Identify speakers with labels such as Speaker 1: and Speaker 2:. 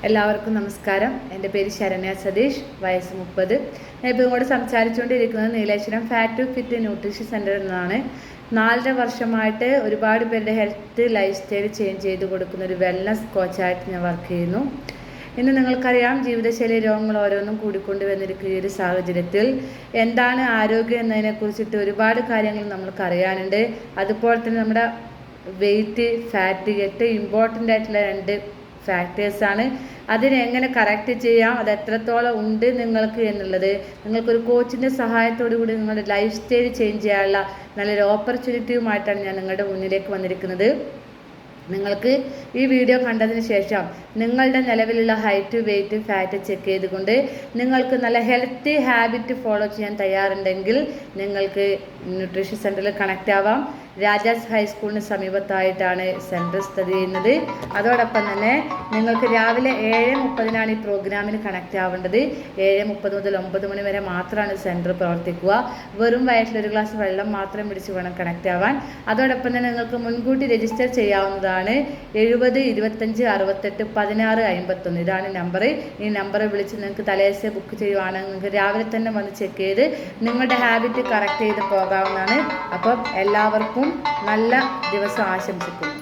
Speaker 1: എല്ലാവർക്കും നമസ്കാരം. എൻ്റെ പേര് ശരണ്യ സതീഷ്, വയസ്സ് 30. ഞാൻ ഇപ്പോൾ ഇങ്ങോട്ട് സംസാരിച്ചുകൊണ്ടിരിക്കുന്നത് Nileshwaram fat to fit nutrition സെൻ്ററിൽ നിന്നാണ്. 4.5 വർഷമായിട്ട് ഒരുപാട് പേരുടെ ഹെൽത്ത് ലൈഫ് സ്റ്റൈൽ ചേഞ്ച് ചെയ്ത് കൊടുക്കുന്ന ഒരു വെൽനസ് കോച്ചായിട്ട് ഞാൻ വർക്ക് ചെയ്യുന്നു. ഇന്ന് നിങ്ങൾക്കറിയാം, ജീവിതശൈലി രോഗങ്ങൾ ഓരോന്നും കൂടിക്കൊണ്ട് വന്നിരിക്കുന്ന ഈ ഒരു സാഹചര്യത്തിൽ എന്താണ് ആരോഗ്യം എന്നതിനെക്കുറിച്ചിട്ട് ഒരുപാട് കാര്യങ്ങൾ നമ്മൾക്ക് അറിയാനുണ്ട്. അതുപോലെ തന്നെ നമ്മുടെ വെയിറ്റ്, ഫാറ്റ്, ഏറ്റവും ഇമ്പോർട്ടൻ്റ് ആയിട്ടുള്ള 2 ഫാക്ടേഴ്സാണ്. അതിനെ എങ്ങനെ കറക്റ്റ് ചെയ്യാം, അത് എത്രത്തോളം ഉണ്ട് നിങ്ങൾക്ക് എന്നുള്ളത് നിങ്ങൾക്കൊരു കോച്ചിൻ്റെ സഹായത്തോടു കൂടി നിങ്ങളുടെ ലൈഫ് സ്റ്റൈൽ ചേഞ്ച് ചെയ്യാനുള്ള നല്ലൊരു ഓപ്പർച്യൂണിറ്റിയുമായിട്ടാണ് ഞാൻ നിങ്ങളുടെ മുന്നിലേക്ക് വന്നിരിക്കുന്നത്. നിങ്ങൾക്ക് ഈ വീഡിയോ കണ്ടതിന് ശേഷം നിങ്ങളുടെ നിലവിലുള്ള ഹൈറ്റ്, വെയിറ്റ്, ഫാറ്റ് ചെക്ക് ചെയ്തുകൊണ്ട് നിങ്ങൾക്ക് നല്ല ഹെൽത്തി ഹാബിറ്റ് ഫോളോ ചെയ്യാൻ തയ്യാറുണ്ടെങ്കിൽ നിങ്ങൾക്ക് ന്യൂട്രീഷൻ സെൻ്ററിൽ കണക്റ്റ് ആവാം. രാജാസ് ഹൈസ്കൂളിന് സമീപത്തായിട്ടാണ് സെൻറ്റർ സ്ഥിതി ചെയ്യുന്നത്. അതോടൊപ്പം തന്നെ നിങ്ങൾക്ക് രാവിലെ 7:30 ഈ പ്രോഗ്രാമിന് കണക്റ്റ് ആവേണ്ടത്. 7:30 മുതൽ 9 മണി വരെ മാത്രമാണ് സെൻറ്റർ പ്രവർത്തിക്കുക. വെറും വയറ്റിൽ 1 ഗ്ലാസ് വെള്ളം മാത്രം പിടിച്ച് വേണം കണക്റ്റ് ആവാൻ. അതോടൊപ്പം തന്നെ നിങ്ങൾക്ക് മുൻകൂട്ടി രജിസ്റ്റർ ചെയ്യാവുന്നതാണ്. 70 25 68 16 51 ഇതാണ് നമ്പർ. ഈ നമ്പർ വിളിച്ച് നിങ്ങൾക്ക് തലേദിവസം ബുക്ക് ചെയ്യുവാണെങ്കിൽ നിങ്ങൾക്ക് രാവിലെ തന്നെ വന്ന് ചെക്ക് ചെയ്ത് നിങ്ങളുടെ ഹാബിറ്റ് കറക്റ്റ് ചെയ്ത് പോകാവുന്നതാണ്. അപ്പം എല്ലാവർക്കും നല്ല ദിവസം ആശംസിക്കുന്നു.